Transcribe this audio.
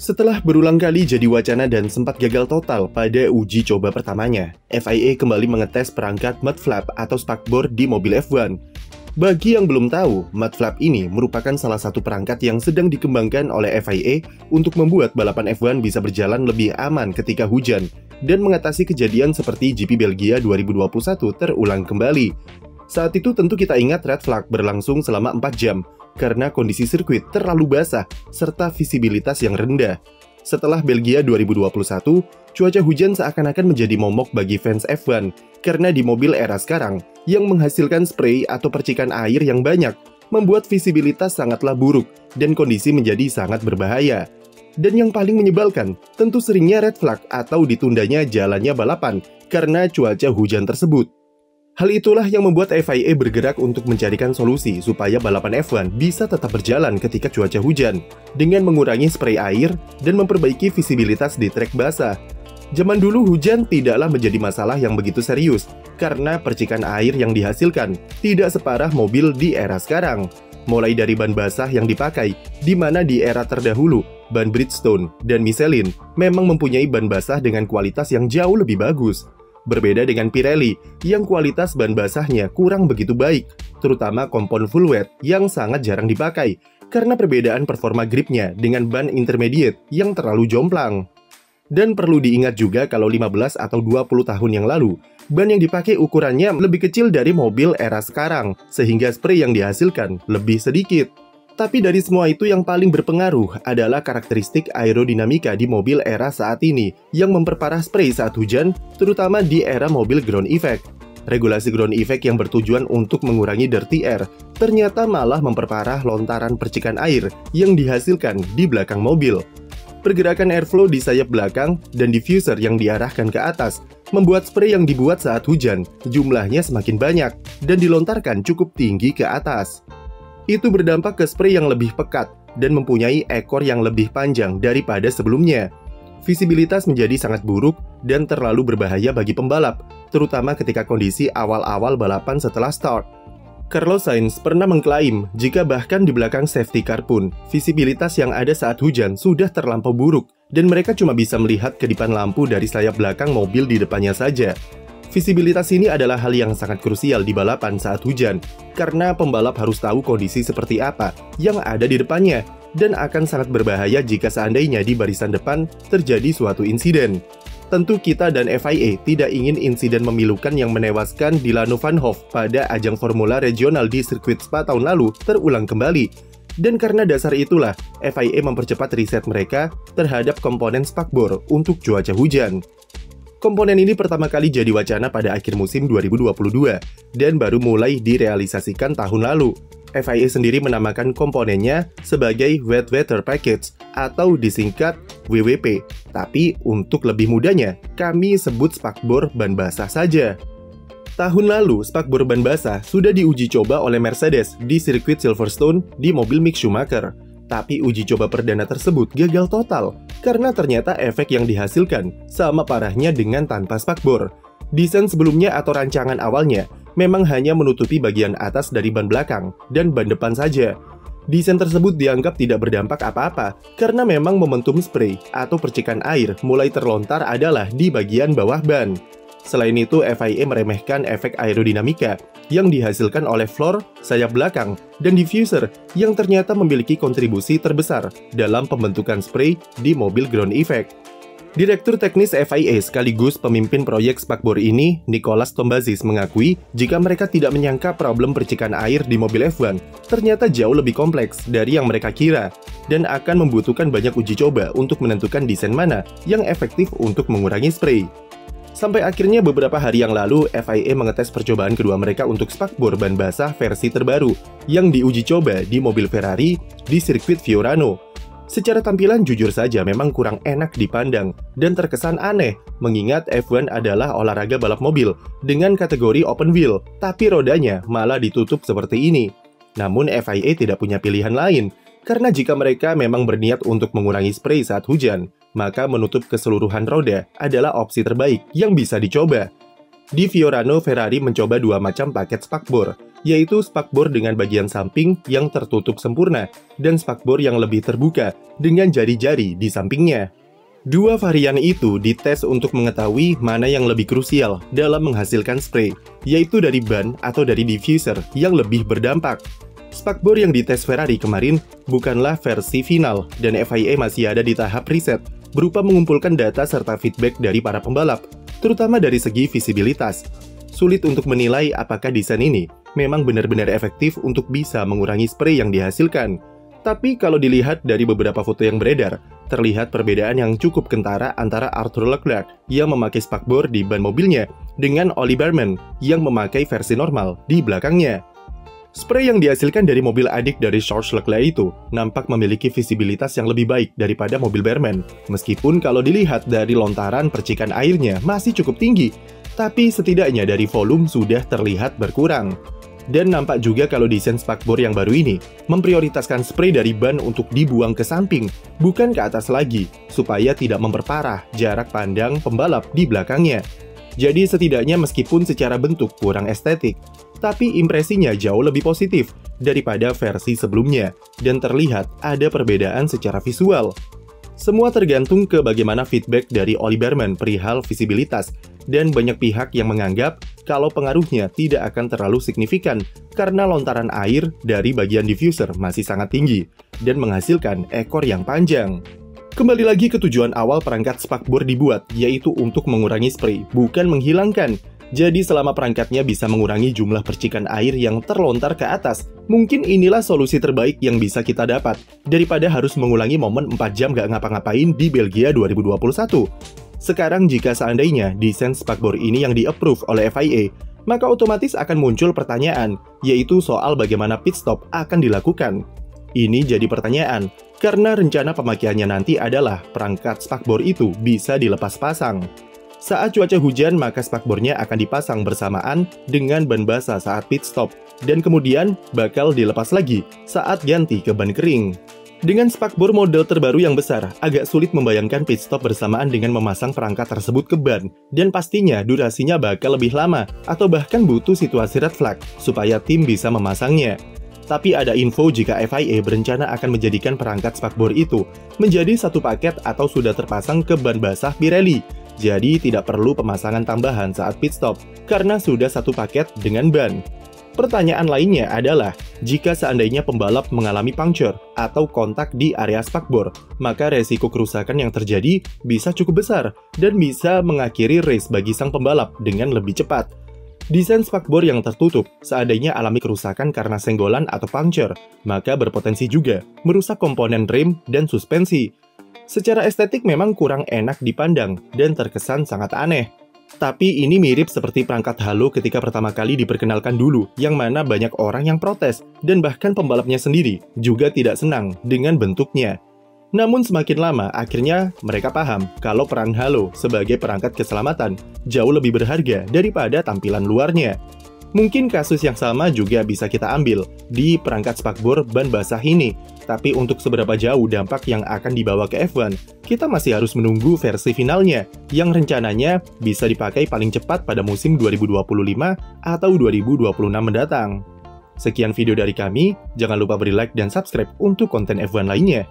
Setelah berulang kali jadi wacana dan sempat gagal total pada uji coba pertamanya, FIA kembali mengetes perangkat mud flap atau spakbor di mobil F1. Bagi yang belum tahu, mud flap ini merupakan salah satu perangkat yang sedang dikembangkan oleh FIA untuk membuat balapan F1 bisa berjalan lebih aman ketika hujan dan mengatasi kejadian seperti GP Belgia 2021 terulang kembali. Saat itu tentu kita ingat red flag berlangsung selama 4 jam karena kondisi sirkuit terlalu basah serta visibilitas yang rendah. Setelah Belgia 2021, cuaca hujan seakan-akan menjadi momok bagi fans F1 karena di mobil era sekarang yang menghasilkan spray atau percikan air yang banyak membuat visibilitas sangatlah buruk dan kondisi menjadi sangat berbahaya. Dan yang paling menyebalkan, tentu seringnya red flag atau ditundanya jalannya balapan karena cuaca hujan tersebut. Hal itulah yang membuat FIA bergerak untuk mencarikan solusi supaya balapan F1 bisa tetap berjalan ketika cuaca hujan, dengan mengurangi spray air dan memperbaiki visibilitas di trek basah. Zaman dulu hujan tidaklah menjadi masalah yang begitu serius, karena percikan air yang dihasilkan tidak separah mobil di era sekarang. Mulai dari ban basah yang dipakai, di mana di era terdahulu, ban Bridgestone dan Michelin memang mempunyai ban basah dengan kualitas yang jauh lebih bagus. Berbeda dengan Pirelli, yang kualitas ban basahnya kurang begitu baik, terutama kompon full wet yang sangat jarang dipakai, karena perbedaan performa gripnya dengan ban intermediate yang terlalu jomplang. Dan perlu diingat juga kalau 15 atau 20 tahun yang lalu, ban yang dipakai ukurannya lebih kecil dari mobil era sekarang, sehingga spray yang dihasilkan lebih sedikit. Tapi dari semua itu yang paling berpengaruh adalah karakteristik aerodinamika di mobil era saat ini yang memperparah spray saat hujan, terutama di era mobil ground effect. Regulasi ground effect yang bertujuan untuk mengurangi dirty air ternyata malah memperparah lontaran percikan air yang dihasilkan di belakang mobil. Pergerakan airflow di sayap belakang dan diffuser yang diarahkan ke atas membuat spray yang dibuat saat hujan jumlahnya semakin banyak dan dilontarkan cukup tinggi ke atas. Itu berdampak ke spray yang lebih pekat dan mempunyai ekor yang lebih panjang daripada sebelumnya. Visibilitas menjadi sangat buruk dan terlalu berbahaya bagi pembalap, terutama ketika kondisi awal-awal balapan setelah start. Carlos Sainz pernah mengklaim jika bahkan di belakang safety car pun, visibilitas yang ada saat hujan sudah terlampau buruk dan mereka cuma bisa melihat kedipan lampu dari sayap belakang mobil di depannya saja. Visibilitas ini adalah hal yang sangat krusial di balapan saat hujan, karena pembalap harus tahu kondisi seperti apa yang ada di depannya, dan akan sangat berbahaya jika seandainya di barisan depan terjadi suatu insiden. Tentu kita dan FIA tidak ingin insiden memilukan yang menewaskan Dylan van Hoff pada ajang Formula Regional di sirkuit Spa tahun lalu terulang kembali. Dan karena dasar itulah, FIA mempercepat riset mereka terhadap komponen spakbor untuk cuaca hujan. Komponen ini pertama kali jadi wacana pada akhir musim 2022 dan baru mulai direalisasikan tahun lalu. FIA sendiri menamakan komponennya sebagai Wet Weather Package atau disingkat WWP. Tapi untuk lebih mudahnya, kami sebut spakbor ban basah saja. Tahun lalu, spakbor ban basah sudah diuji coba oleh Mercedes di sirkuit Silverstone di mobil Mick Schumacher. Tapi uji coba perdana tersebut gagal total karena ternyata efek yang dihasilkan sama parahnya dengan tanpa spakbor. Desain sebelumnya atau rancangan awalnya memang hanya menutupi bagian atas dari ban belakang dan ban depan saja. Desain tersebut dianggap tidak berdampak apa-apa karena memang momentum spray atau percikan air mulai terlontar adalah di bagian bawah ban. Selain itu, FIA meremehkan efek aerodinamika yang dihasilkan oleh floor, sayap belakang, dan diffuser yang ternyata memiliki kontribusi terbesar dalam pembentukan spray di mobil ground effect. Direktur teknis FIA sekaligus pemimpin proyek spakbor ini, Nicolas Tombazis, mengakui jika mereka tidak menyangka problem percikan air di mobil F1 ternyata jauh lebih kompleks dari yang mereka kira dan akan membutuhkan banyak uji coba untuk menentukan desain mana yang efektif untuk mengurangi spray. Sampai akhirnya beberapa hari yang lalu, FIA mengetes percobaan kedua mereka untuk spakbor ban basah versi terbaru yang diuji coba di mobil Ferrari di sirkuit Fiorano. Secara tampilan jujur saja memang kurang enak dipandang dan terkesan aneh, mengingat F1 adalah olahraga balap mobil dengan kategori open wheel, tapi rodanya malah ditutup seperti ini. Namun FIA tidak punya pilihan lain, karena jika mereka memang berniat untuk mengurangi spray saat hujan, maka menutup keseluruhan roda adalah opsi terbaik yang bisa dicoba. Di Fiorano, Ferrari mencoba dua macam paket spakbor. yaitu spakbor dengan bagian samping yang tertutup sempurna dan spakbor yang lebih terbuka dengan jari-jari di sampingnya. Dua varian itu dites untuk mengetahui mana yang lebih krusial dalam menghasilkan spray, yaitu dari ban atau dari diffuser yang lebih berdampak. Spakbor yang dites Ferrari kemarin bukanlah versi final, dan FIA masih ada di tahap riset, berupa mengumpulkan data serta feedback dari para pembalap, terutama dari segi visibilitas. Sulit untuk menilai apakah desain ini memang benar-benar efektif untuk bisa mengurangi spray yang dihasilkan. Tapi kalau dilihat dari beberapa foto yang beredar, terlihat perbedaan yang cukup kentara antara Arthur Leclerc yang memakai spakbor di ban mobilnya dengan Ollie Bearman yang memakai versi normal di belakangnya. Spray yang dihasilkan dari mobil adik dari Charles Leclerc itu nampak memiliki visibilitas yang lebih baik daripada mobil Bearman, meskipun kalau dilihat dari lontaran percikan airnya masih cukup tinggi, tapi setidaknya dari volume sudah terlihat berkurang. Dan nampak juga kalau desain spakbor yang baru ini memprioritaskan spray dari ban untuk dibuang ke samping, bukan ke atas lagi, supaya tidak memperparah jarak pandang pembalap di belakangnya. Jadi setidaknya meskipun secara bentuk kurang estetik, tapi impresinya jauh lebih positif daripada versi sebelumnya, dan terlihat ada perbedaan secara visual. Semua tergantung ke bagaimana feedback dari Ollie Bearman perihal visibilitas, dan banyak pihak yang menganggap kalau pengaruhnya tidak akan terlalu signifikan karena lontaran air dari bagian diffuser masih sangat tinggi dan menghasilkan ekor yang panjang. Kembali lagi ke tujuan awal perangkat spakbor dibuat, yaitu untuk mengurangi spray, bukan menghilangkan. Jadi selama perangkatnya bisa mengurangi jumlah percikan air yang terlontar ke atas, mungkin inilah solusi terbaik yang bisa kita dapat, daripada harus mengulangi momen 4 jam gak ngapa-ngapain di Belgia 2021. Sekarang jika seandainya desain spakbor ini yang di-approve oleh FIA, maka otomatis akan muncul pertanyaan, yaitu soal bagaimana pit stop akan dilakukan. Ini jadi pertanyaan, karena rencana pemakaiannya nanti adalah perangkat spakbor itu bisa dilepas pasang. Saat cuaca hujan, maka spakbornya akan dipasang bersamaan dengan ban basah saat pit stop, dan kemudian bakal dilepas lagi saat ganti ke ban kering. Dengan spakbor model terbaru yang besar, agak sulit membayangkan pit stop bersamaan dengan memasang perangkat tersebut ke ban, dan pastinya durasinya bakal lebih lama, atau bahkan butuh situasi red flag, supaya tim bisa memasangnya. Tapi ada info jika FIA berencana akan menjadikan perangkat spakbor itu menjadi satu paket atau sudah terpasang ke ban basah Pirelli. Jadi tidak perlu pemasangan tambahan saat pit stop, karena sudah satu paket dengan ban. Pertanyaan lainnya adalah, jika seandainya pembalap mengalami puncture atau kontak di area spakbor, maka resiko kerusakan yang terjadi bisa cukup besar dan bisa mengakhiri race bagi sang pembalap dengan lebih cepat. Desain spakbor yang tertutup seandainya alami kerusakan karena senggolan atau puncture, maka berpotensi juga merusak komponen rem dan suspensi. Secara estetik memang kurang enak dipandang dan terkesan sangat aneh. Tapi ini mirip seperti perangkat halo ketika pertama kali diperkenalkan dulu, yang mana banyak orang yang protes, dan bahkan pembalapnya sendiri juga tidak senang dengan bentuknya. Namun semakin lama, akhirnya mereka paham kalau peran halo sebagai perangkat keselamatan jauh lebih berharga daripada tampilan luarnya. Mungkin kasus yang sama juga bisa kita ambil di perangkat spakbor ban basah ini, tapi untuk seberapa jauh dampak yang akan dibawa ke F1, kita masih harus menunggu versi finalnya, yang rencananya bisa dipakai paling cepat pada musim 2025 atau 2026 mendatang. Sekian video dari kami, jangan lupa beri like dan subscribe untuk konten F1 lainnya.